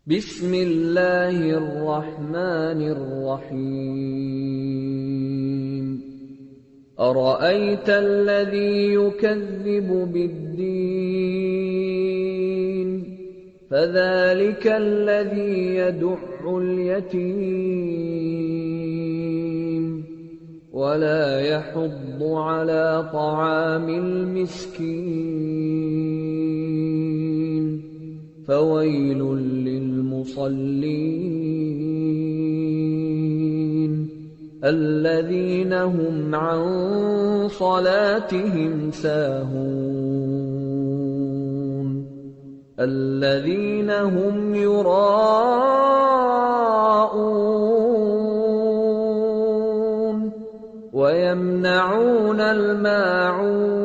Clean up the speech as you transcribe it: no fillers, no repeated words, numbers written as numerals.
بسم الله الرحمن الرحيم أرأيت الذي يكذب بالدين فذلك الذي يدع اليتيم ولا يحض على طعام المسكين فويل للمصلين الذين هم عن صلاتهم ساهون الذين هم يراءون ويمنعون الماعون